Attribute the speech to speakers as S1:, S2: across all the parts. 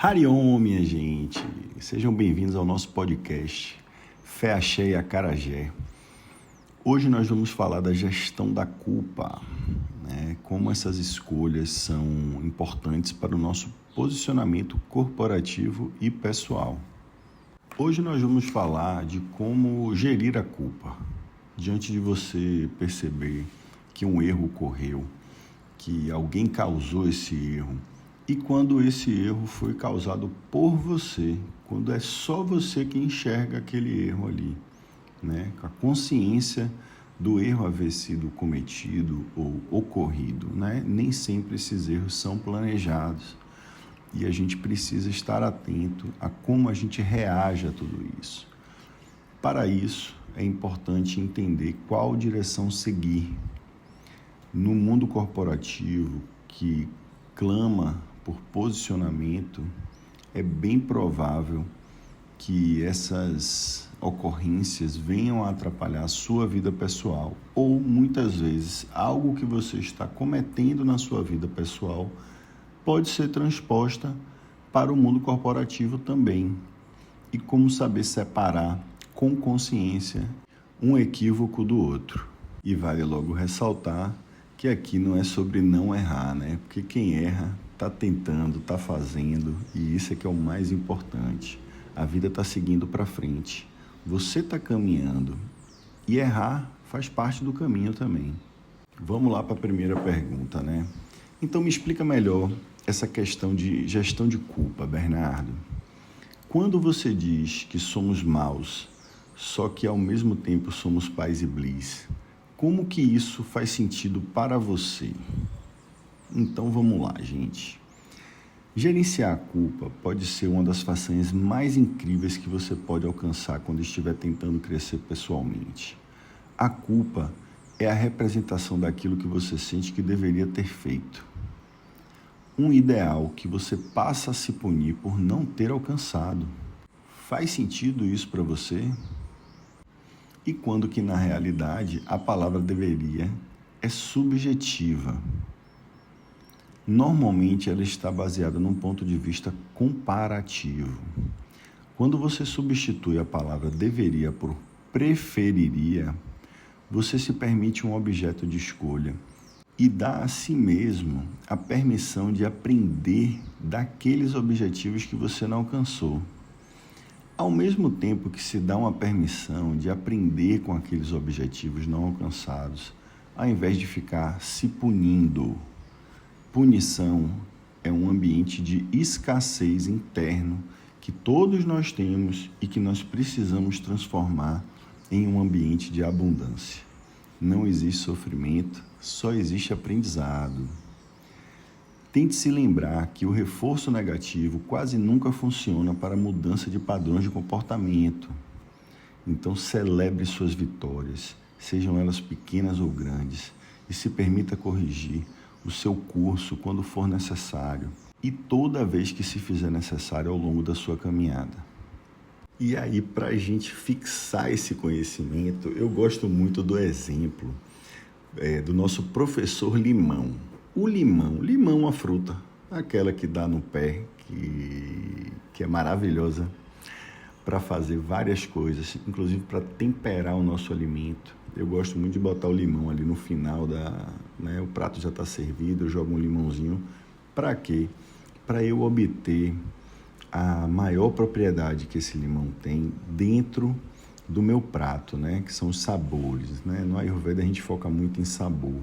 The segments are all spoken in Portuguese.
S1: Hariom, minha gente! Sejam bem-vindos ao nosso podcast Fé, Axé e Acarajé. Hoje nós vamos falar da gestão da culpa, né? Como essas escolhas são importantes para o nosso posicionamento corporativo e pessoal. Hoje nós vamos falar de como gerir a culpa. Diante de você perceber que um erro ocorreu, que alguém causou esse erro, e quando esse erro foi causado por você, quando é só você que enxerga aquele erro ali, né? Com a consciência do erro haver sido cometido ou ocorrido, né? Nem sempre esses erros são planejados e a gente precisa estar atento a como a gente reage a tudo isso. Para isso, é importante entender qual direção seguir. No mundo corporativo que clama por posicionamento, é bem provável que essas ocorrências venham a atrapalhar a sua vida pessoal ou, muitas vezes, algo que você está cometendo na sua vida pessoal pode ser transposta para o mundo corporativo também. E como saber separar com consciência um equívoco do outro. E vale logo ressaltar que aqui não é sobre não errar, né? Porque quem erra está tentando, está fazendo, e isso é que é o mais importante. A vida está seguindo para frente. Você está caminhando e errar faz parte do caminho também. Vamos lá para a primeira pergunta, né? Então me explica melhor essa questão de gestão de culpa, Bernardo. Quando você diz que somos maus, só que ao mesmo tempo somos paz e bliss, como que isso faz sentido para você? Então vamos lá, gente. Gerenciar a culpa pode ser uma das façanhas mais incríveis que você pode alcançar quando estiver tentando crescer pessoalmente. A culpa é a representação daquilo que você sente que deveria ter feito. Um ideal que você passa a se punir por não ter alcançado. Faz sentido isso para você? E quando que na realidade a palavra deveria é subjetiva. Normalmente ela está baseada num ponto de vista comparativo. Quando você substitui a palavra deveria por preferiria, você se permite um objeto de escolha e dá a si mesmo a permissão de aprender daqueles objetivos que você não alcançou. Ao mesmo tempo que se dá uma permissão de aprender com aqueles objetivos não alcançados, ao invés de ficar se punindo. Punição é um ambiente de escassez interno que todos nós temos e que nós precisamos transformar em um ambiente de abundância. Não existe sofrimento, só existe aprendizado. Tente se lembrar que o reforço negativo quase nunca funciona para mudança de padrões de comportamento. Então celebre suas vitórias, sejam elas pequenas ou grandes, e se permita corrigir o seu curso quando for necessário e toda vez que se fizer necessário ao longo da sua caminhada. E aí, para a gente fixar esse conhecimento, eu gosto muito do exemplo do nosso professor Limão. O limão, a fruta, aquela que dá no pé, que é maravilhosa para fazer várias coisas, inclusive para temperar o nosso alimento. Eu gosto muito de botar o limão ali no final o prato já está servido, eu jogo um limãozinho. Para quê? Para eu obter a maior propriedade que esse limão tem dentro do meu prato, né? Que são os sabores, né? No Ayurveda a gente foca muito em sabor.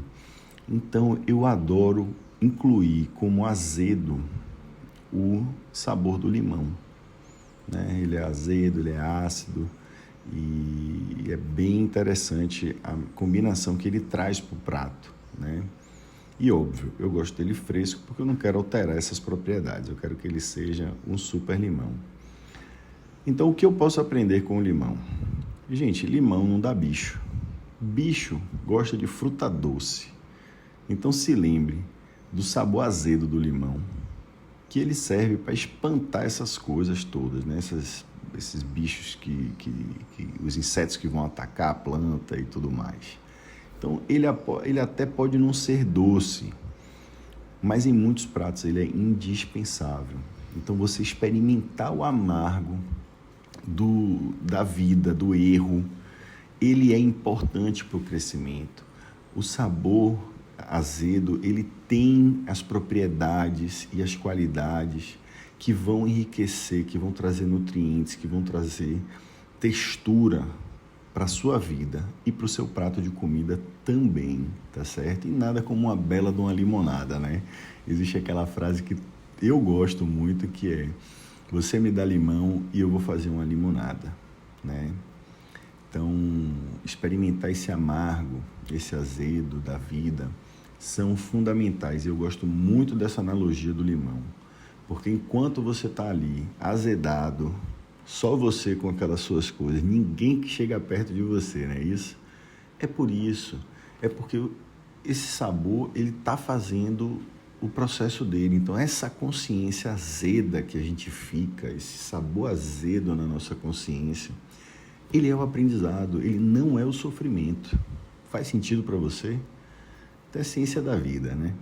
S1: Então eu adoro incluir como azedo o sabor do limão, né? Ele é azedo, ele é ácido, e é bem interessante a combinação que ele traz para o prato, né? E óbvio, eu gosto dele fresco porque eu não quero alterar essas propriedades, eu quero que ele seja um super limão. Então, o que eu posso aprender com o limão? Gente, limão não dá bicho. Bicho gosta de fruta doce. Então, se lembre do sabor azedo do limão, que ele serve para espantar essas coisas todas, né? Esses bichos os insetos que vão atacar a planta e tudo mais. Então, ele até pode não ser doce, mas em muitos pratos ele é indispensável. Então, você experimentar o amargo da vida, do erro, ele é importante para o crescimento. O sabor azedo, ele tem as propriedades e as qualidades que vão enriquecer, que vão trazer nutrientes, que vão trazer textura para a sua vida e para o seu prato de comida também, tá certo? E nada como uma bela de uma limonada, né? Existe aquela frase que eu gosto muito, que é: você me dá limão e eu vou fazer uma limonada, né? Então, experimentar esse amargo, esse azedo da vida são fundamentais. Eu gosto muito dessa analogia do limão, porque enquanto você está ali azedado, só você com aquelas suas coisas, ninguém que chega perto de você, não é isso? É por isso, é porque esse sabor, ele está fazendo o processo dele. Então, essa consciência azeda que a gente fica, esse sabor azedo na nossa consciência, ele é o aprendizado, ele não é o sofrimento. Faz sentido para você? É a ciência da vida, né?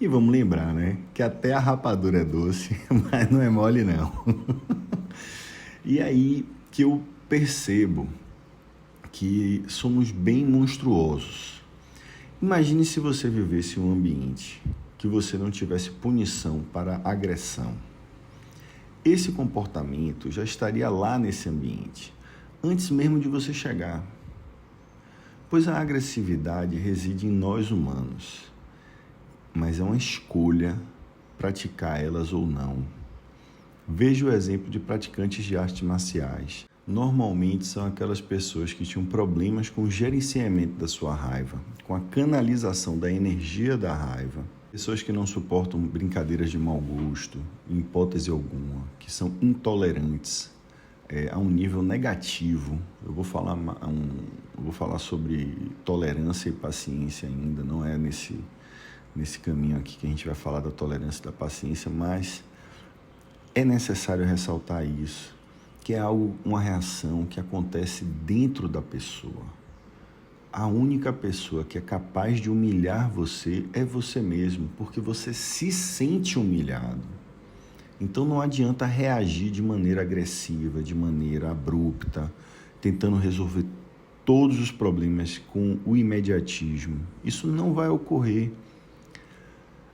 S1: E vamos lembrar, né? Que até a rapadura é doce, mas não é mole, não. E aí que eu percebo que somos bem monstruosos. Imagine se você vivesse um ambiente que você não tivesse punição para agressão. Esse comportamento já estaria lá nesse ambiente, antes mesmo de você chegar. Pois a agressividade reside em nós humanos, mas é uma escolha praticar elas ou não. Veja o exemplo de praticantes de artes marciais. Normalmente são aquelas pessoas que tinham problemas com o gerenciamento da sua raiva, com a canalização da energia da raiva. Pessoas que não suportam brincadeiras de mau gosto, em hipótese alguma, que são intolerantes a um nível negativo. Eu vou falar sobre tolerância e paciência ainda, não é nesse caminho aqui que a gente vai falar da tolerância e da paciência, mas é necessário ressaltar isso, que é uma reação que acontece dentro da pessoa. A única pessoa que é capaz de humilhar você é você mesmo, porque você se sente humilhado. Então não adianta reagir de maneira agressiva, de maneira abrupta, tentando resolver todos os problemas com o imediatismo. Isso não vai ocorrer.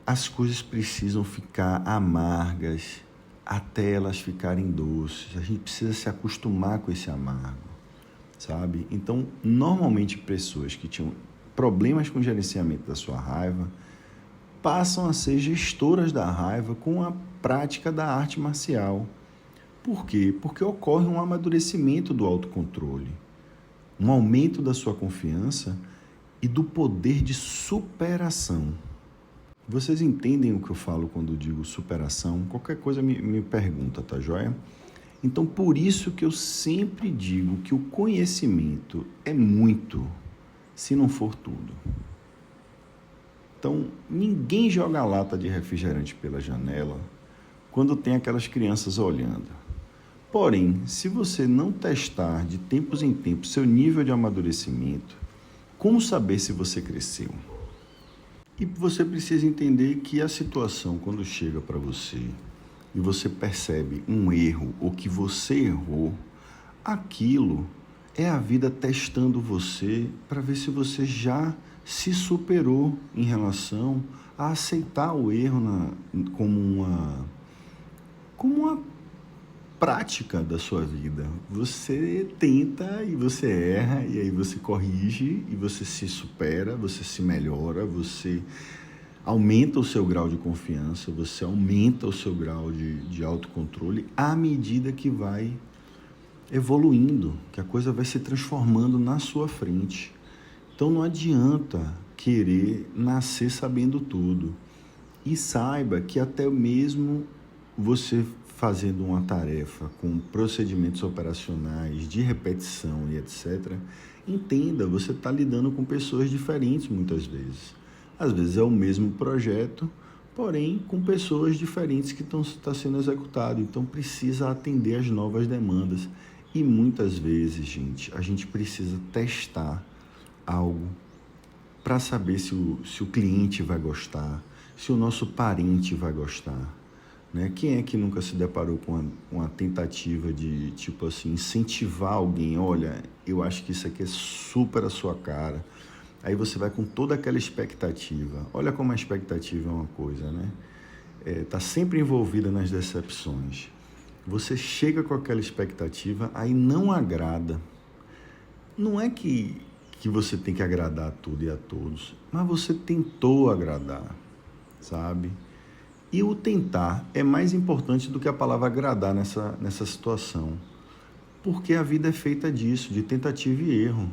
S1: As coisas precisam ficar amargas até elas ficarem doces. A gente precisa se acostumar com esse amargo, sabe? Então, normalmente pessoas que tinham problemas com o gerenciamento da sua raiva passam a ser gestoras da raiva com a prática da arte marcial. Por quê? Porque ocorre um amadurecimento do autocontrole, um aumento da sua confiança e do poder de superação. Vocês entendem o que eu falo quando digo superação? Qualquer coisa me pergunta, tá joia? Então, por isso que eu sempre digo que o conhecimento é muito, se não for tudo. Então, ninguém joga lata de refrigerante pela janela quando tem aquelas crianças olhando. Porém, se você não testar de tempos em tempos seu nível de amadurecimento, como saber se você cresceu? E você precisa entender que a situação, quando chega para você e você percebe um erro ou que você errou, aquilo é a vida testando você para ver se você já se superou em relação a aceitar o erro como uma prática da sua vida. Você tenta e você erra, e aí você corrige, e você se supera, você se melhora, você aumenta o seu grau de confiança, você aumenta o seu grau de autocontrole à medida que vai evoluindo, que a coisa vai se transformando na sua frente. Então não adianta querer nascer sabendo tudo. E saiba que até mesmo você fazendo uma tarefa com procedimentos operacionais de repetição e etc., entenda, você está lidando com pessoas diferentes muitas vezes. Às vezes é o mesmo projeto, porém com pessoas diferentes que está sendo executado. Então precisa atender às novas demandas. E muitas vezes, gente, a gente precisa testar algo para saber se o cliente vai gostar, se o nosso parente vai gostar. né? Quem é que nunca se deparou com uma tentativa de, tipo assim, incentivar alguém? Olha, eu acho que isso aqui é super a sua cara. Aí você vai com toda aquela expectativa. Olha como a expectativa é uma coisa, né? Tá sempre envolvida nas decepções. Você chega com aquela expectativa, aí não agrada. Não é que você tem que agradar a tudo e a todos, mas você tentou agradar, sabe? E o tentar é mais importante do que a palavra agradar nessa situação. Porque a vida é feita disso, de tentativa e erro.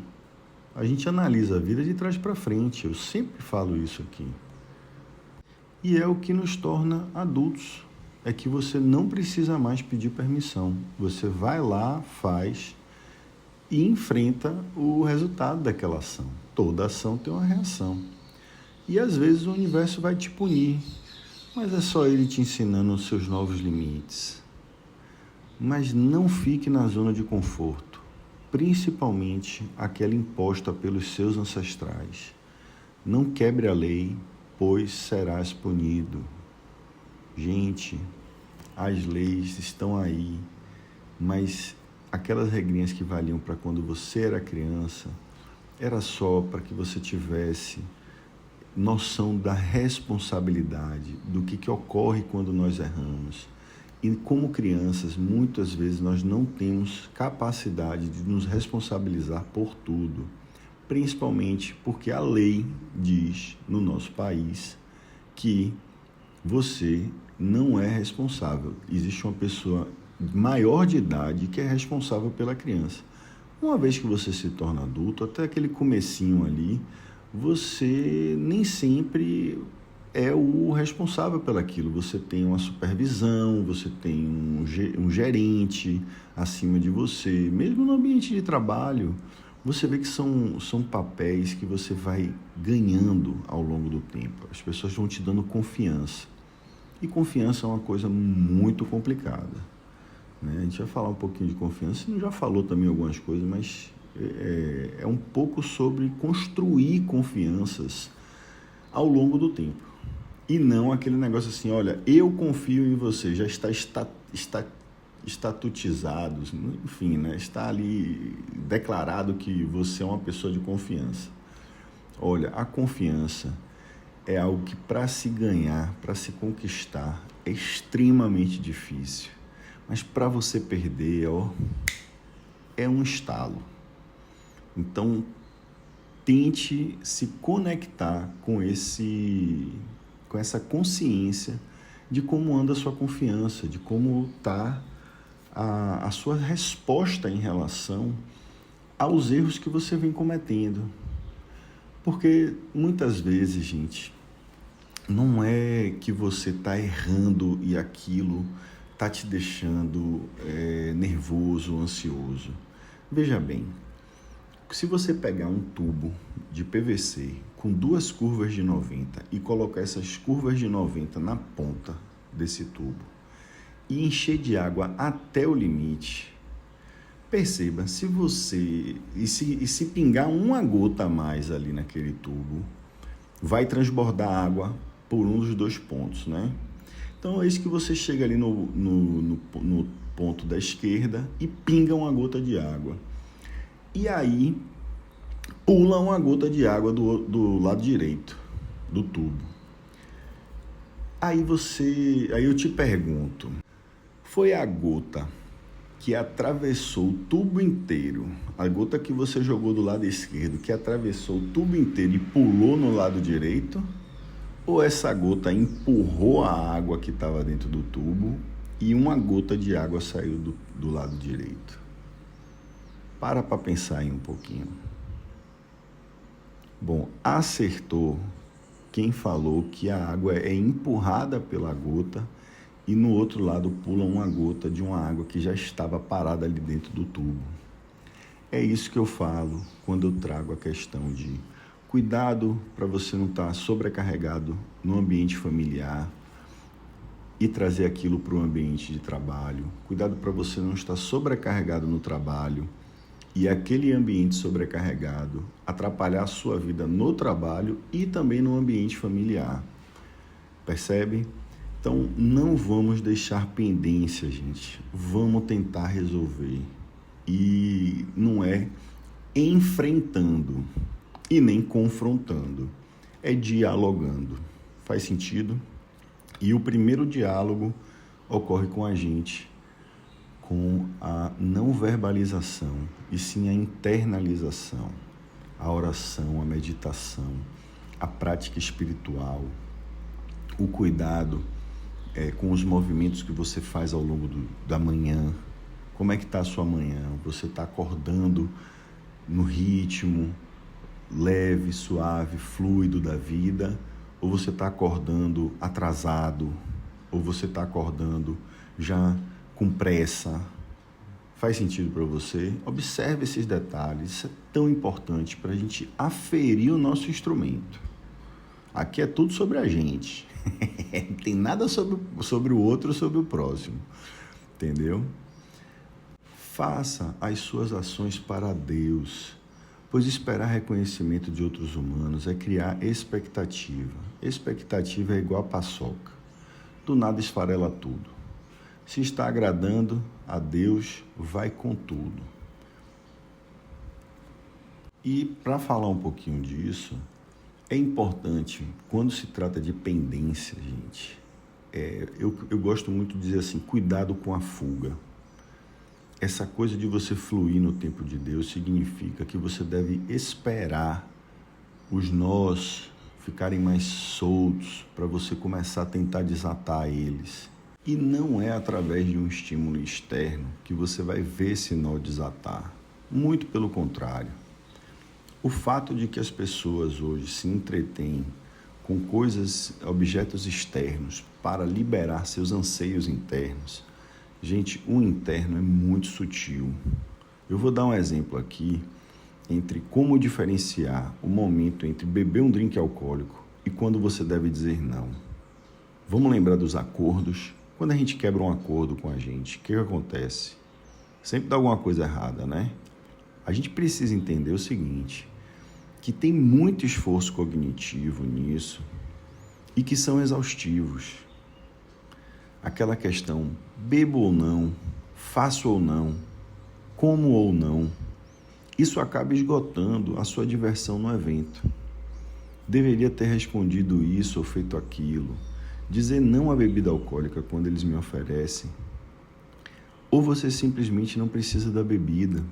S1: A gente analisa a vida de trás para frente. Eu sempre falo isso aqui. E é o que nos torna adultos. É que você não precisa mais pedir permissão. Você vai lá, faz e enfrenta o resultado daquela ação. Toda ação tem uma reação. E às vezes o universo vai te punir, mas é só ele te ensinando os seus novos limites. Mas não fique na zona de conforto, principalmente aquela imposta pelos seus ancestrais. Não quebre a lei, pois serás punido. Gente, as leis estão aí, mas aquelas regrinhas que valiam para quando você era criança, era só para que você tivesse noção da responsabilidade, do que ocorre quando nós erramos. E como crianças, muitas vezes nós não temos capacidade de nos responsabilizar por tudo, principalmente porque a lei diz no nosso país que você não é responsável. Existe uma pessoa maior de idade que é responsável pela criança. Uma vez que você se torna adulto, até aquele comecinho ali, você nem sempre é o responsável pelaquilo. Você tem uma supervisão, você tem um gerente acima de você. Mesmo no ambiente de trabalho, você vê que são papéis que você vai ganhando ao longo do tempo. As pessoas vão te dando confiança. E confiança é uma coisa muito complicada, né? A gente vai falar um pouquinho de confiança, a gente já falou também algumas coisas, mas é um pouco sobre construir confianças ao longo do tempo. E não aquele negócio assim, olha, eu confio em você, já está estatutizado, enfim, né? Está ali declarado que você é uma pessoa de confiança. Olha, a confiança é algo que para se ganhar, para se conquistar, é extremamente difícil. Mas para você perder, é um estalo. Então, tente se conectar com essa consciência de como anda a sua confiança, de como está a sua resposta em relação aos erros que você vem cometendo. Porque muitas vezes, gente, não é que você está errando e aquilo está te deixando nervoso, ansioso. Veja bem, se você pegar um tubo de PVC com 2 curvas de 90 e colocar essas curvas de 90 na ponta desse tubo e encher de água até o limite, perceba, se pingar uma gota a mais ali naquele tubo, vai transbordar água por um dos 2 pontos, né? Então é isso que você chega ali no ponto da esquerda e pinga uma gota de água. E aí pula uma gota de água do lado direito do tubo. Aí eu te pergunto, foi a gota que atravessou o tubo inteiro, a gota que você jogou do lado esquerdo, que atravessou o tubo inteiro e pulou no lado direito? Ou essa gota empurrou a água que estava dentro do tubo e uma gota de água saiu do lado direito? Para pensar aí um pouquinho. Bom, acertou quem falou que a água é empurrada pela gota e no outro lado pula uma gota de uma água que já estava parada ali dentro do tubo. É isso que eu falo quando eu trago a questão de cuidado para você não estar sobrecarregado no ambiente familiar e trazer aquilo para o ambiente de trabalho. Cuidado para você não estar sobrecarregado no trabalho e aquele ambiente sobrecarregado atrapalhar a sua vida no trabalho e também no ambiente familiar. Percebe? Então, não vamos deixar pendência, gente. Vamos tentar resolver. E não é enfrentando e nem confrontando. É dialogando. Faz sentido? E o primeiro diálogo ocorre com a gente, com a não verbalização, e sim a internalização, a oração, a meditação, a prática espiritual, o cuidado com os movimentos que você faz ao longo da manhã. Como é que está a sua manhã? Você está acordando no ritmo leve, suave, fluido da vida? Ou você está acordando atrasado? Ou você está acordando já com pressa? Faz sentido para você? Observe esses detalhes. Isso é tão importante para a gente aferir o nosso instrumento. Aqui é tudo sobre a gente. Não tem nada sobre o outro, sobre o próximo. Entendeu? Faça as suas ações para Deus, pois esperar reconhecimento de outros humanos é criar expectativa. Expectativa é igual a paçoca. Do nada esfarela tudo. Se está agradando a Deus, vai com tudo. E para falar um pouquinho disso, é importante, quando se trata de pendência, gente, eu gosto muito de dizer assim, cuidado com a fuga. Essa coisa de você fluir no tempo de Deus significa que você deve esperar os nós ficarem mais soltos para você começar a tentar desatar eles. E não é através de um estímulo externo que você vai ver esse nó desatar. Muito pelo contrário. O fato de que as pessoas hoje se entretêm com coisas, objetos externos para liberar seus anseios internos. Gente, o interno é muito sutil. Eu vou dar um exemplo aqui entre como diferenciar o momento entre beber um drink alcoólico e quando você deve dizer não. Vamos lembrar dos acordos. Quando a gente quebra um acordo com a gente, o que acontece? Sempre dá alguma coisa errada, né? A gente precisa entender o seguinte, que tem muito esforço cognitivo nisso e que são exaustivos. Aquela questão, bebo ou não, faço ou não, como ou não, isso acaba esgotando a sua diversão no evento. Deveria ter respondido isso ou feito aquilo, dizer não à bebida alcoólica quando eles me oferecem, ou você simplesmente não precisa da bebida.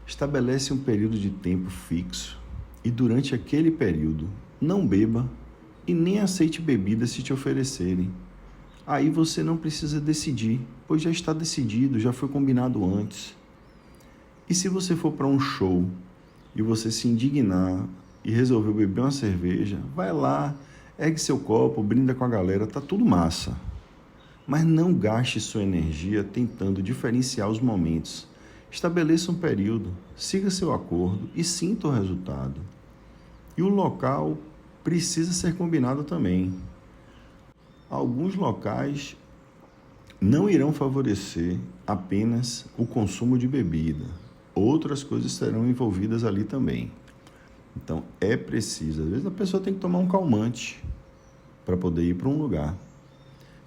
S1: Estabelece um período de tempo fixo e durante aquele período não beba e nem aceite bebida se te oferecerem. Aí você não precisa decidir, pois já está decidido, já foi combinado antes. E se você for para um show e você se indignar e resolveu beber uma cerveja, vai lá, ergue seu copo, brinda com a galera, tá tudo massa. Mas não gaste sua energia tentando diferenciar os momentos. Estabeleça um período, siga seu acordo e sinta o resultado. E o local precisa ser combinado também. Alguns locais não irão favorecer apenas o consumo de bebida. Outras coisas serão envolvidas ali também. Então, é preciso. Às vezes a pessoa tem que tomar um calmante para poder ir para um lugar.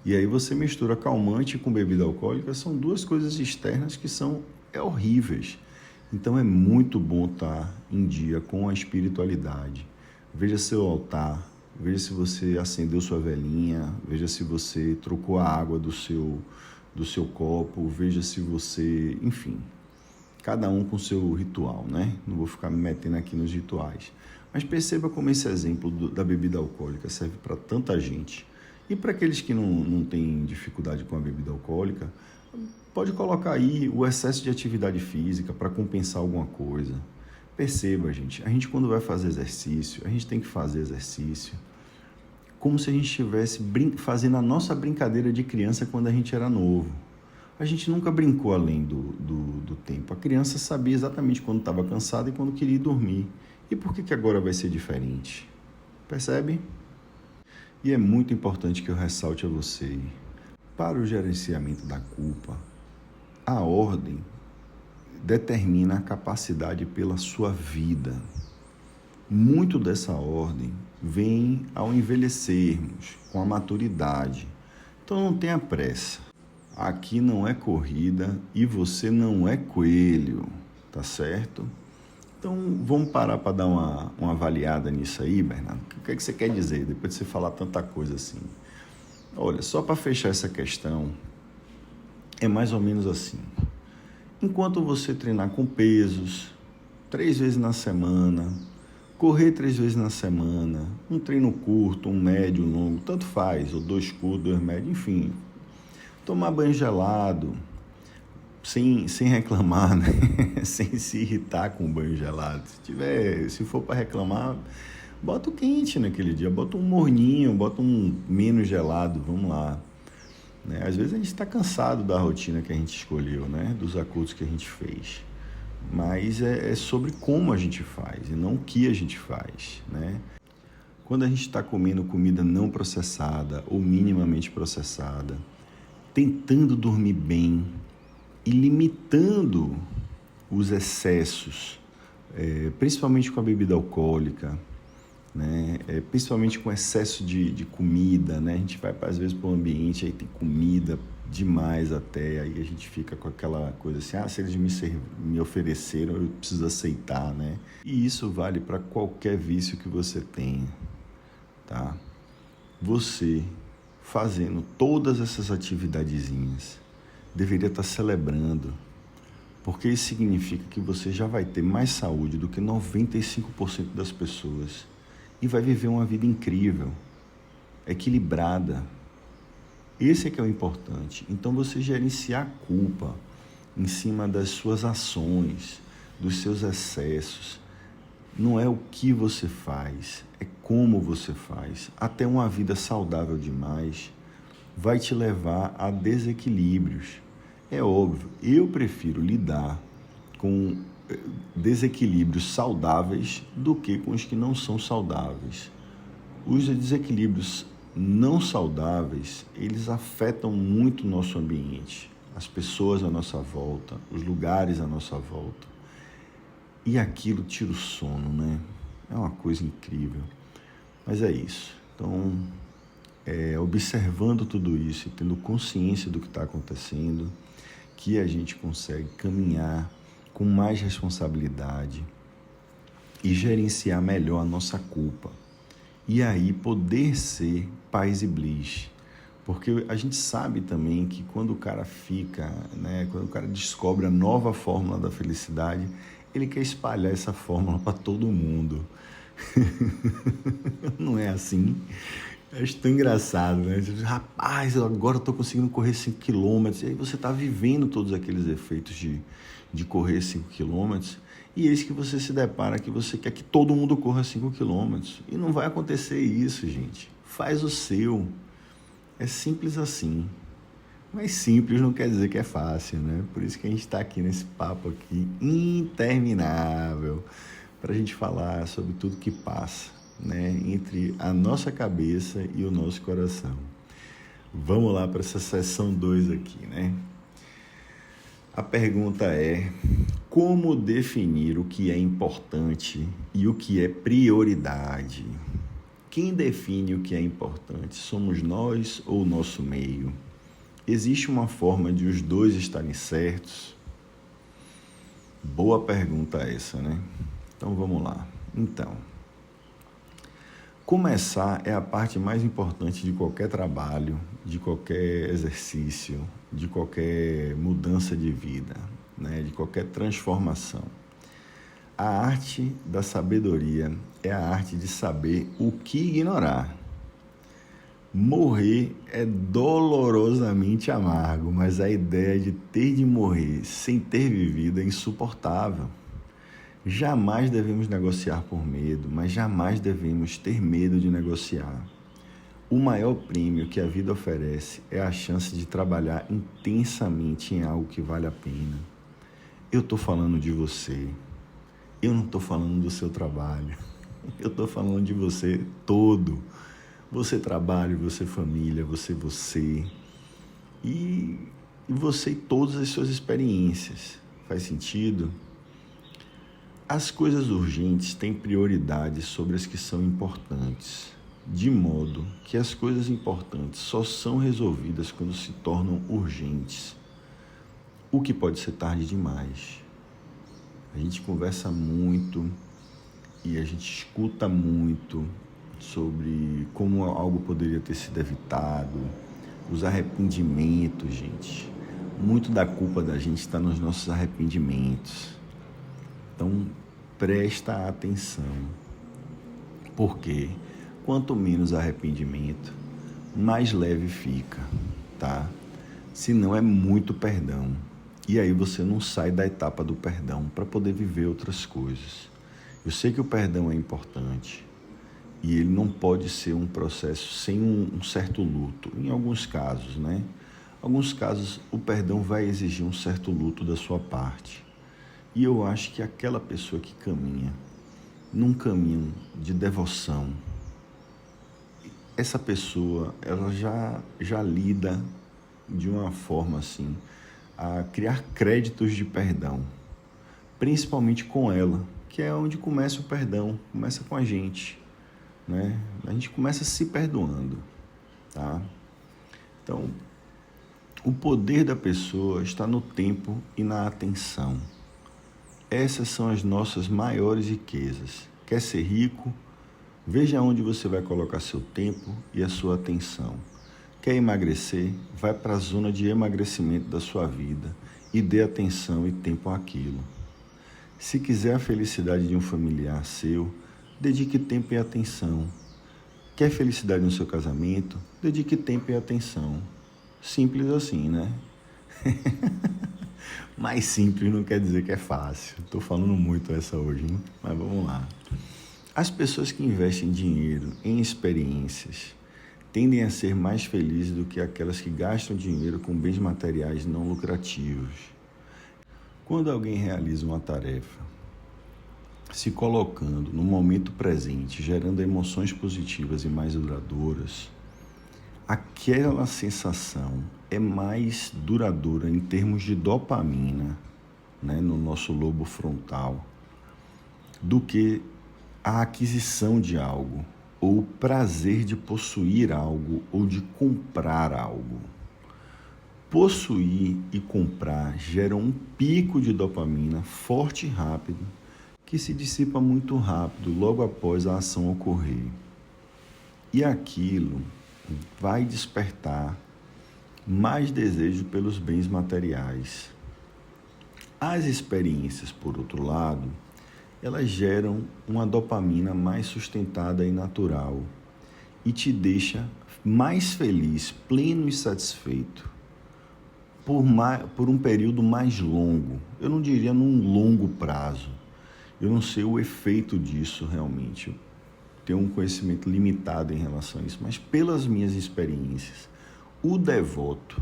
S1: E aí você mistura calmante com bebida alcoólica, são duas coisas externas que são horríveis. Então, é muito bom estar em dia com a espiritualidade. Veja seu altar. Veja se você acendeu sua velinha, veja se você trocou a água do seu copo, veja se você, enfim, cada um com seu ritual, né? Não vou ficar me metendo aqui nos rituais. Mas perceba como esse exemplo da bebida alcoólica serve para tanta gente. E para aqueles que não têm dificuldade com a bebida alcoólica, pode colocar aí o excesso de atividade física para compensar alguma coisa. Perceba, gente, a gente quando vai fazer exercício, a gente tem que fazer exercício como se a gente estivesse fazendo a nossa brincadeira de criança quando a gente era novo. A gente nunca brincou além do tempo. A criança sabia exatamente quando estava cansada e quando queria ir dormir. E por que agora vai ser diferente? Percebe? E é muito importante que eu ressalte a você, para o gerenciamento da culpa, a ordem determina a capacidade pela sua vida. Muito dessa ordem vem ao envelhecermos, com a maturidade. Então não tenha pressa. Aqui não é corrida e você não é coelho, tá certo? Então vamos parar para dar uma avaliada nisso aí, Bernardo. O que é que você quer dizer depois de você falar tanta coisa assim? Olha, só para fechar essa questão, é mais ou menos assim. Enquanto você treinar com pesos, 3 vezes na semana, correr 3 vezes na semana, um treino curto, um médio, um longo, tanto faz, ou 2 curtos, 2 médios, enfim. Tomar banho gelado, sem reclamar, né? Sem se irritar com o banho gelado. Se for para reclamar, bota o quente naquele dia, bota um morninho, bota um menos gelado, vamos lá. Né? Às vezes a gente está cansado da rotina que a gente escolheu, né? Dos acordos que a gente fez. Mas é sobre como a gente faz e não o que a gente faz, né? Quando a gente está comendo comida não processada ou minimamente processada, tentando dormir bem e limitando os excessos, principalmente com a bebida alcoólica, né? Principalmente com excesso de comida, né? A gente vai às vezes para um ambiente, aí tem comida demais até, aí a gente fica com aquela coisa assim, se eles me ofereceram, eu preciso aceitar, né? E isso vale para qualquer vício que você tenha, tá? Você fazendo todas essas atividadezinhas deveria estar celebrando, porque isso significa que você já vai ter mais saúde do que 95% das pessoas e vai viver uma vida incrível, equilibrada. Esse é que é o importante. Então você gerenciar a culpa em cima das suas ações, dos seus excessos, não é o que você faz, é como você faz. Até uma vida saudável demais vai te levar a desequilíbrios. É óbvio, eu prefiro lidar com desequilíbrios saudáveis do que com os que não são saudáveis. Os desequilíbrios não saudáveis, eles afetam muito o nosso ambiente, as pessoas à nossa volta, os lugares à nossa volta. E aquilo tira o sono, né? É uma coisa incrível. Mas é isso. Então, observando tudo isso e tendo consciência do que está acontecendo, que a gente consegue caminhar com mais responsabilidade e gerenciar melhor a nossa culpa. E aí poder ser paz e bliss. Porque a gente sabe também que quando o cara fica, né, quando o cara descobre a nova fórmula da felicidade, ele quer espalhar essa fórmula para todo mundo. Não é assim? Eu acho tão engraçado, né? Rapaz, agora eu estou conseguindo correr 5 quilômetros. E aí você está vivendo todos aqueles efeitos de correr 5 quilômetros. E eis que você se depara que você quer que todo mundo corra 5 quilômetros. E não vai acontecer isso, gente. Faz o seu. É simples assim. Mas simples não quer dizer que é fácil, né? Por isso que a gente está aqui nesse papo aqui interminável para a gente falar sobre tudo que passa, né? Entre a nossa cabeça e o nosso coração. Vamos lá para essa sessão 2 aqui, né? A pergunta é: como definir o que é importante e o que é prioridade? Quem define o que é importante? Somos nós ou o nosso meio? Existe uma forma de os dois estarem certos? Boa pergunta essa, né? Então vamos lá. Então, começar é a parte mais importante de qualquer trabalho, de qualquer exercício, de qualquer mudança de vida, né? De qualquer transformação. A arte da sabedoria é a arte de saber o que ignorar. Morrer é dolorosamente amargo, mas a ideia de ter de morrer sem ter vivido é insuportável. Jamais devemos negociar por medo, mas jamais devemos ter medo de negociar. O maior prêmio que a vida oferece é a chance de trabalhar intensamente em algo que vale a pena. Eu estou falando de você. Eu não estou falando do seu trabalho. Eu estou falando de você todo. Você trabalho, você família, você. E você e todas as suas experiências. Faz sentido? As coisas urgentes têm prioridade sobre as que são importantes, de modo que as coisas importantes só são resolvidas quando se tornam urgentes, o que pode ser tarde demais. A gente conversa muito e a gente escuta muito sobre como algo poderia ter sido evitado, os arrependimentos, gente. Muito da culpa da gente está nos nossos arrependimentos. Então, presta atenção, porque quanto menos arrependimento, mais leve fica, tá? Se não é muito perdão. E aí você não sai da etapa do perdão para poder viver outras coisas. Eu sei que o perdão é importante e ele não pode ser um processo sem um certo luto. Em alguns casos, né? Em alguns casos, o perdão vai exigir um certo luto da sua parte. E eu acho que aquela pessoa que caminha num caminho de devoção, essa pessoa, ela já lida de uma forma assim, a criar créditos de perdão, principalmente com ela, que é onde começa o perdão, começa com a gente, né? A gente começa se perdoando, tá? Então, o poder da pessoa está no tempo e na atenção. Essas são as nossas maiores riquezas. Quer ser rico? Veja onde você vai colocar seu tempo e a sua atenção. Quer emagrecer? Vai para a zona de emagrecimento da sua vida e dê atenção e tempo àquilo. Se quiser a felicidade de um familiar seu, dedique tempo e atenção. Quer felicidade no seu casamento? Dedique tempo e atenção. Simples assim, né? Mais simples não quer dizer que é fácil. Estou falando muito essa hoje, hein? Mas vamos lá. As pessoas que investem dinheiro em experiências tendem a ser mais felizes do que aquelas que gastam dinheiro com bens materiais não lucrativos. Quando alguém realiza uma tarefa, se colocando no momento presente, gerando emoções positivas e mais duradouras, aquela sensação é mais duradoura em termos de dopamina, né, no nosso lobo frontal, do que a aquisição de algo, ou o prazer de possuir algo, ou de comprar algo. Possuir e comprar geram um pico de dopamina forte e rápido, que se dissipa muito rápido logo após a ação ocorrer. E aquilo vai despertar mais desejo pelos bens materiais. As experiências, por outro lado, elas geram uma dopamina mais sustentada e natural e te deixa mais feliz, pleno e satisfeito por um período mais longo. Eu não diria num longo prazo. Eu não sei o efeito disso realmente. Eu tenho um conhecimento limitado em relação a isso, mas pelas minhas experiências, o devoto,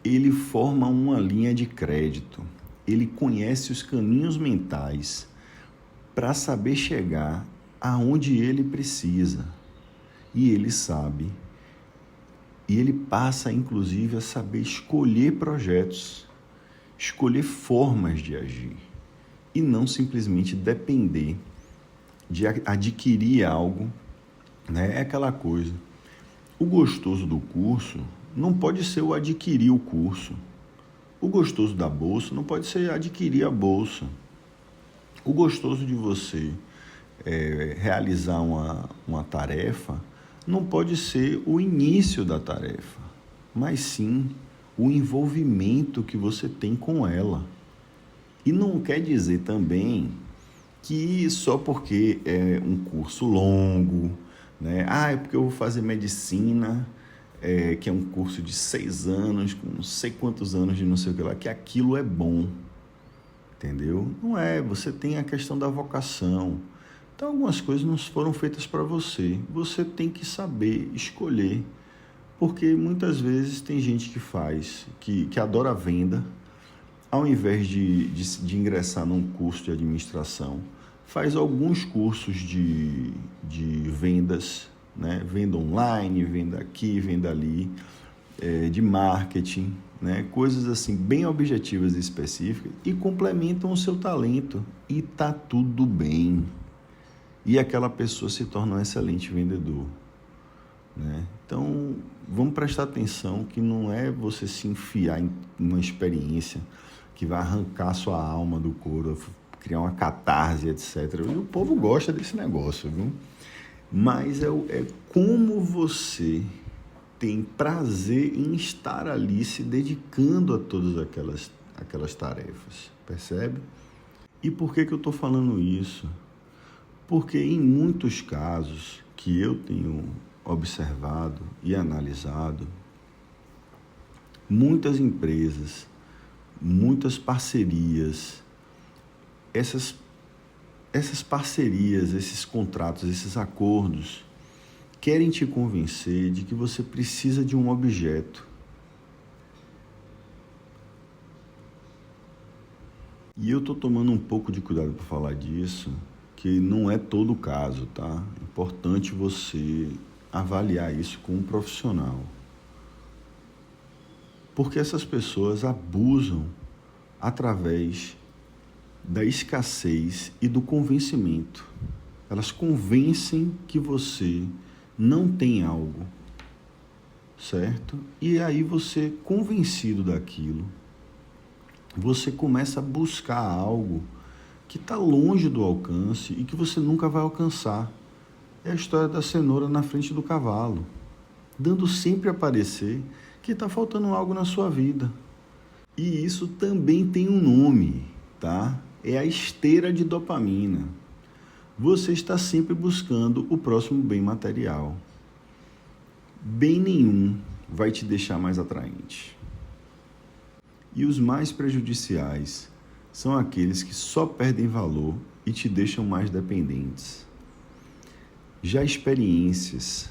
S1: ele forma uma linha de crédito. Ele conhece os caminhos mentais para saber chegar aonde ele precisa. E ele sabe. E ele passa, inclusive, a saber escolher projetos, escolher formas de agir. E não simplesmente depender de adquirir algo, né? É aquela coisa. O gostoso do curso não pode ser o adquirir o curso. O gostoso da bolsa não pode ser adquirir a bolsa. O gostoso de você realizar uma tarefa não pode ser o início da tarefa, mas sim o envolvimento que você tem com ela. E não quer dizer também que só porque é um curso longo, né? É porque eu vou fazer medicina, que é um curso de 6 anos, com não sei quantos anos de não sei o que lá, que aquilo é bom, entendeu? Não é, você tem a questão da vocação. Então, algumas coisas não foram feitas para você. Você tem que saber escolher, porque muitas vezes tem gente que adora a venda, ao invés de ingressar num curso de administração, faz alguns cursos de vendas, né? Venda online, venda aqui, venda ali, de marketing, né? Coisas assim bem objetivas e específicas e complementam o seu talento e tá tudo bem. E aquela pessoa se torna um excelente vendedor, né? Então, vamos prestar atenção que não é você se enfiar em uma experiência que vai arrancar sua alma do couro, criar uma catarse, etc. E o povo gosta desse negócio, viu? Mas é como você tem prazer em estar ali se dedicando a todas aquelas tarefas, percebe? E por que eu estou falando isso? Porque em muitos casos que eu tenho observado e analisado, muitas empresas, muitas parcerias, essas parcerias, esses contratos, esses acordos, querem te convencer de que você precisa de um objeto. E eu estou tomando um pouco de cuidado para falar disso, que não é todo o caso, tá? É importante você avaliar isso com um profissional. Porque essas pessoas abusam através da escassez e do convencimento. Elas convencem que você não tem algo, certo? E aí você, convencido daquilo, você começa a buscar algo que está longe do alcance e que você nunca vai alcançar. É a história da cenoura na frente do cavalo, dando sempre a parecer que está faltando algo na sua vida. E isso também tem um nome, tá? É a esteira de dopamina. Você está sempre buscando o próximo bem material. Bem nenhum vai te deixar mais atraente. E os mais prejudiciais são aqueles que só perdem valor e te deixam mais dependentes. Já experiências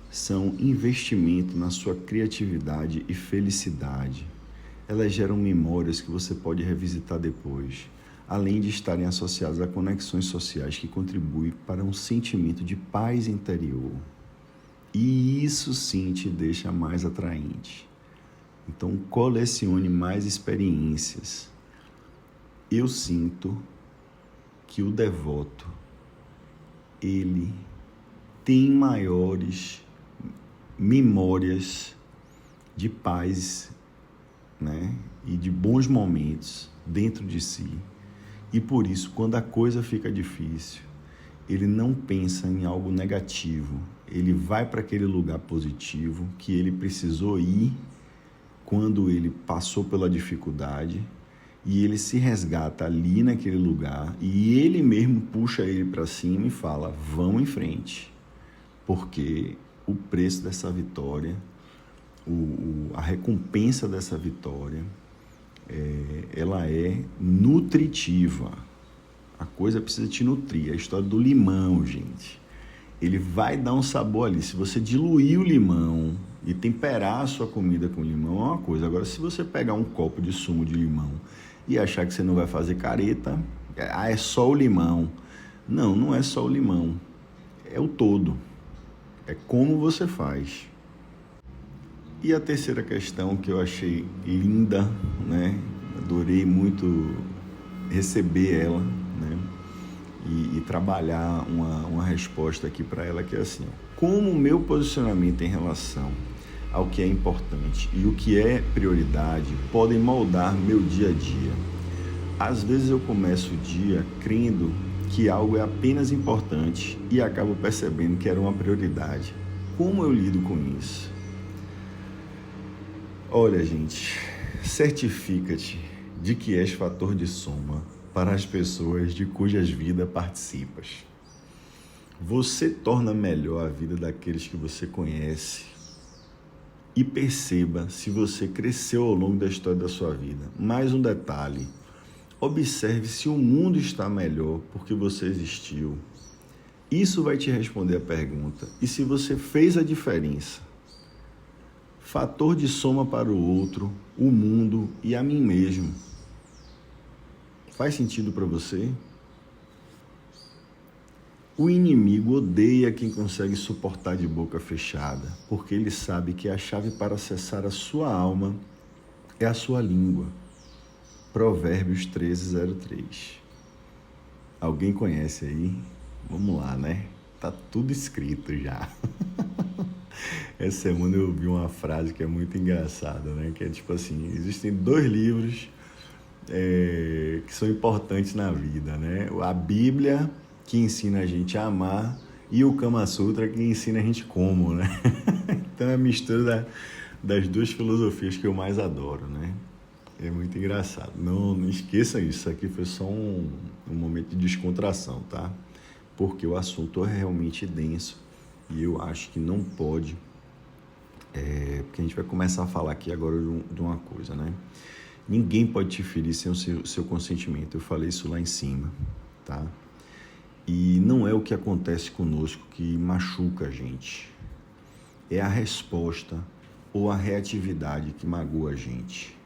S1: são investimento na sua criatividade e felicidade. Elas geram memórias que você pode revisitar depois, além de estarem associadas a conexões sociais que contribuem para um sentimento de paz interior. E isso sim te deixa mais atraente. Então, colecione mais experiências. Eu sinto que o devoto, ele tem maiores memórias de paz, né? E de bons momentos dentro de si. E por isso, quando a coisa fica difícil, ele não pensa em algo negativo. Ele vai para aquele lugar positivo que ele precisou ir quando ele passou pela dificuldade, e ele se resgata ali naquele lugar e ele mesmo puxa ele para cima e fala, vamos em frente, porque o preço dessa vitória, a recompensa dessa vitória, ela é nutritiva. A coisa precisa te nutrir. A história do limão, gente, ele vai dar um sabor ali. Se você diluir o limão e temperar a sua comida com limão, é uma coisa. Agora, se você pegar um copo de sumo de limão e achar que você não vai fazer careta, é só o limão. Não, não é só o limão. É o todo. É como você faz. E a terceira questão que eu achei linda, né? Adorei muito receber ela, né? E trabalhar uma resposta aqui para ela, que é assim, como o meu posicionamento em relação ao que é importante e o que é prioridade podem moldar meu dia a dia. Às vezes eu começo o dia crendo que algo é apenas importante e acabo percebendo que era uma prioridade. Como eu lido com isso? Olha, gente, certifica-te de que és fator de soma para as pessoas de cujas vidas participas. Você torna melhor a vida daqueles que você conhece. E perceba se você cresceu ao longo da história da sua vida. Mais um detalhe, observe se o mundo está melhor porque você existiu. Isso vai te responder a pergunta. E se você fez a diferença? Fator de soma para o outro, o mundo e a mim mesmo. Faz sentido para você? O inimigo odeia quem consegue suportar de boca fechada, porque ele sabe que a chave para acessar a sua alma é a sua língua. Provérbios 13:03. Alguém conhece aí? Vamos lá, né? Tá tudo escrito já. Essa semana eu ouvi uma frase que é muito engraçada, né? Que é tipo assim, existem 2 livros que são importantes na vida, né? A Bíblia, que ensina a gente a amar, e o Kama Sutra, que ensina a gente como, né? Então é a mistura das 2 filosofias que eu mais adoro, né? É muito engraçado. Não esqueça isso aqui foi só um momento de descontração, tá? Porque o assunto é realmente denso e eu acho que não pode, porque a gente vai começar a falar aqui agora de uma coisa, né? Ninguém pode te ferir sem o seu consentimento. Eu falei isso lá em cima, tá? E não é o que acontece conosco que machuca a gente. É a resposta ou a reatividade que magoa a gente.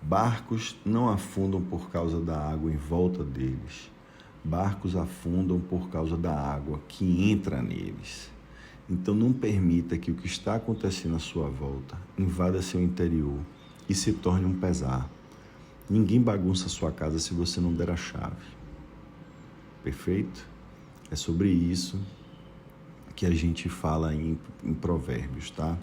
S1: Barcos não afundam por causa da água em volta deles. Barcos afundam por causa da água que entra neles. Então não permita que o que está acontecendo à sua volta invada seu interior e se torne um pesar. Ninguém bagunça a sua casa se você não der a chave. Perfeito? É sobre isso que a gente fala em Provérbios, tá?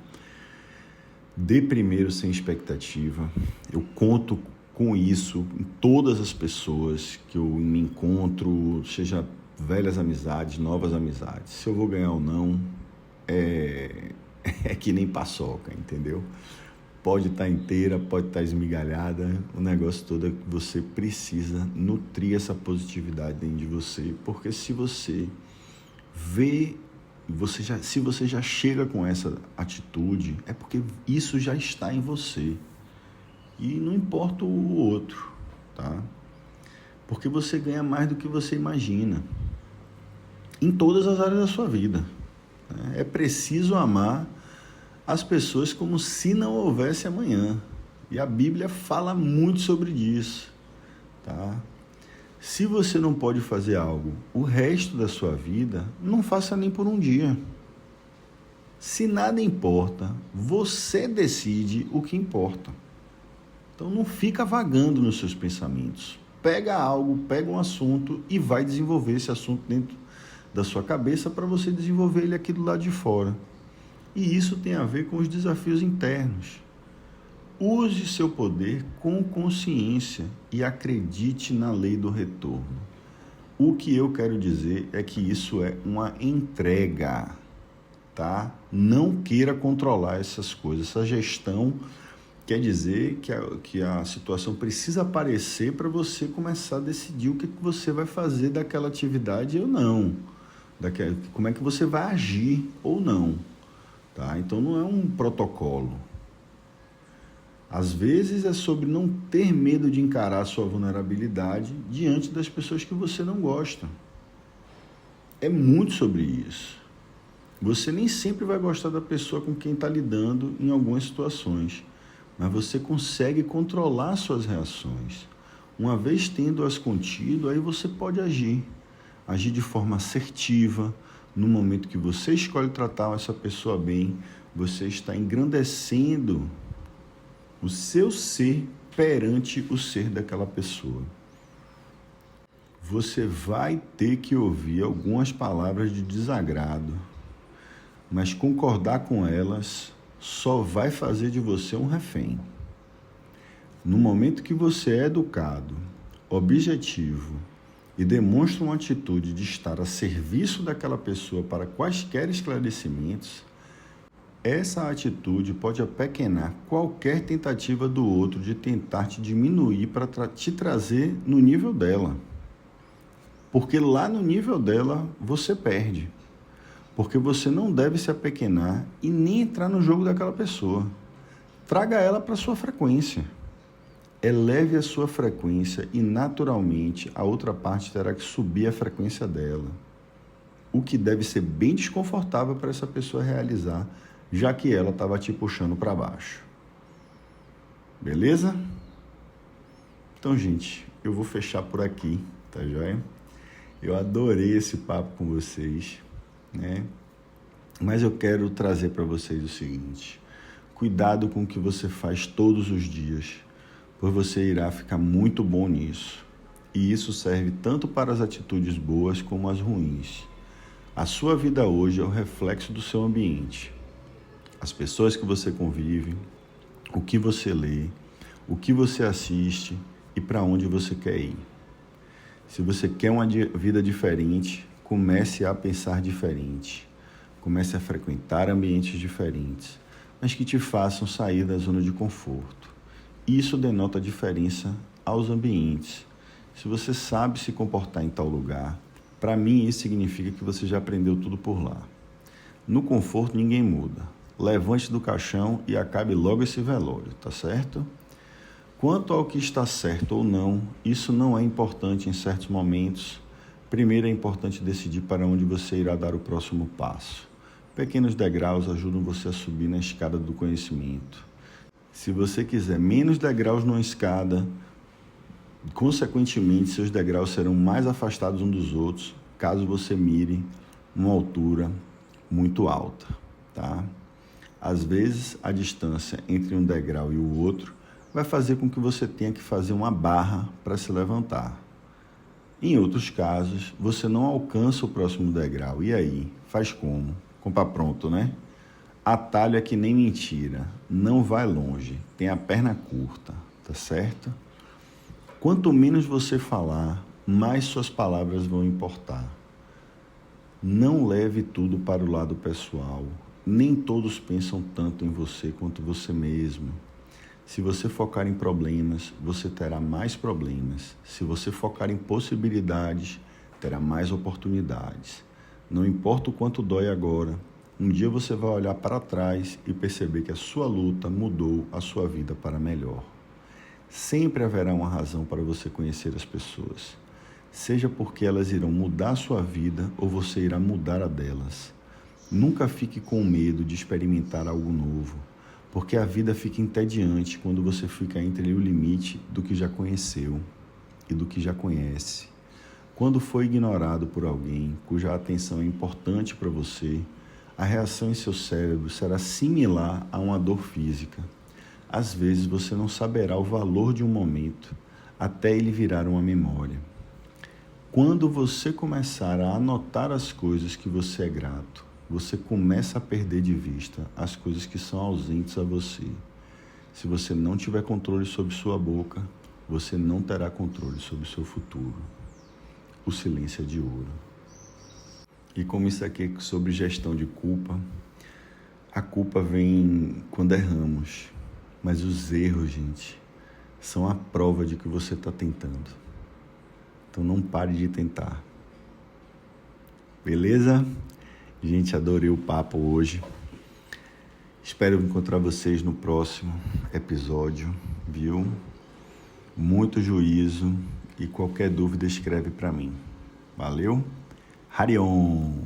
S1: Dê primeiro sem expectativa. Eu conto com isso em todas as pessoas que eu me encontro, seja velhas amizades, novas amizades. Se eu vou ganhar ou não, é que nem paçoca, entendeu? Pode estar inteira, pode estar esmigalhada, o negócio todo é que você precisa nutrir essa positividade dentro de você, porque se você vê, se você já chega com essa atitude, é porque isso já está em você. E não importa o outro, tá? Porque você ganha mais do que você imagina. Em todas as áreas da sua vida. É preciso amar as pessoas como se não houvesse amanhã. E a Bíblia fala muito sobre isso, tá? Se você não pode fazer algo o resto da sua vida, não faça nem por um dia. Se nada importa, você decide o que importa. Então não fica vagando nos seus pensamentos. Pega algo, pega um assunto e vai desenvolver esse assunto dentro da sua cabeça para você desenvolver ele aqui do lado de fora. E isso tem a ver com os desafios internos. Use seu poder com consciência e acredite na lei do retorno. O que eu quero dizer é que isso é uma entrega, tá? Não queira controlar essas coisas. Essa gestão quer dizer que a situação precisa aparecer para você começar a decidir o que você vai fazer daquela atividade ou não. Como é que você vai agir ou não. Tá? Então não é um protocolo. Às vezes é sobre não ter medo de encarar a sua vulnerabilidade diante das pessoas que você não gosta. É muito sobre isso. Você nem sempre vai gostar da pessoa com quem está lidando em algumas situações, mas você consegue controlar suas reações. Uma vez tendo-as contido, aí você pode agir de forma assertiva. No momento que você escolhe tratar essa pessoa bem, você está engrandecendo o seu ser perante o ser daquela pessoa. Você vai ter que ouvir algumas palavras de desagrado, mas concordar com elas só vai fazer de você um refém. No momento que você é educado, objetivo e demonstra uma atitude de estar a serviço daquela pessoa para quaisquer esclarecimentos, essa atitude pode apequenar qualquer tentativa do outro de tentar te diminuir para te trazer no nível dela. Porque lá no nível dela você perde. Porque você não deve se apequenar e nem entrar no jogo daquela pessoa. Traga ela para a sua frequência. Eleve a sua frequência e naturalmente a outra parte terá que subir a frequência dela. O que deve ser bem desconfortável para essa pessoa realizar, já que ela estava te puxando para baixo. Beleza? Então, gente, eu vou fechar por aqui, tá joia? Eu adorei esse papo com vocês, né? Mas eu quero trazer para vocês o seguinte: Cuidado com o que você faz todos os dias, pois você irá ficar muito bom nisso. E isso serve tanto para as atitudes boas como as ruins. A sua vida hoje é o reflexo do seu ambiente. As pessoas que você convive, o que você lê, o que você assiste e para onde você quer ir. Se você quer uma vida diferente, comece a pensar diferente. Comece a frequentar ambientes diferentes, mas que te façam sair da zona de conforto. Isso denota diferença aos ambientes. Se você sabe se comportar em tal lugar, para mim isso significa que você já aprendeu tudo por lá. No conforto ninguém muda. Levante do caixão e acabe logo esse velório, tá certo? Quanto ao que está certo ou não, isso não é importante em certos momentos. Primeiro é importante decidir para onde você irá dar o próximo passo. Pequenos degraus ajudam você a subir na escada do conhecimento. Se você quiser menos degraus numa escada, consequentemente seus degraus serão mais afastados uns dos outros, caso você mire uma altura muito alta, tá? Às vezes, a distância entre um degrau e o outro vai fazer com que você tenha que fazer uma barra para se levantar. Em outros casos, você não alcança o próximo degrau. E aí? Faz como? Comprar pronto, né? Atalho é que nem mentira. Não vai longe. Tem a perna curta, tá certo? Quanto menos você falar, mais suas palavras vão importar. Não leve tudo para o lado pessoal. Nem todos pensam tanto em você quanto você mesmo. Se você focar em problemas, você terá mais problemas. Se você focar em possibilidades, terá mais oportunidades. Não importa o quanto dói agora, um dia você vai olhar para trás e perceber que a sua luta mudou a sua vida para melhor. Sempre haverá uma razão para você conhecer as pessoas. Seja porque elas irão mudar a sua vida ou você irá mudar a delas. Nunca fique com medo de experimentar algo novo, porque a vida fica entediante quando você fica entre o limite do que já conheceu e do que já conhece. Quando for ignorado por alguém cuja atenção é importante para você, a reação em seu cérebro será similar a uma dor física. Às vezes você não saberá o valor de um momento até ele virar uma memória. Quando você começar a anotar as coisas que você é grato, você começa a perder de vista as coisas que são ausentes a você. Se você não tiver controle sobre sua boca, você não terá controle sobre seu futuro. O silêncio é de ouro. E como isso aqui é sobre gestão de culpa, a culpa vem quando erramos, mas os erros, gente, são a prova de que você está tentando. Então não pare de tentar. Beleza? Gente, adorei o papo hoje. Espero encontrar vocês no próximo episódio, viu? Muito juízo e qualquer dúvida escreve para mim. Valeu? Harion!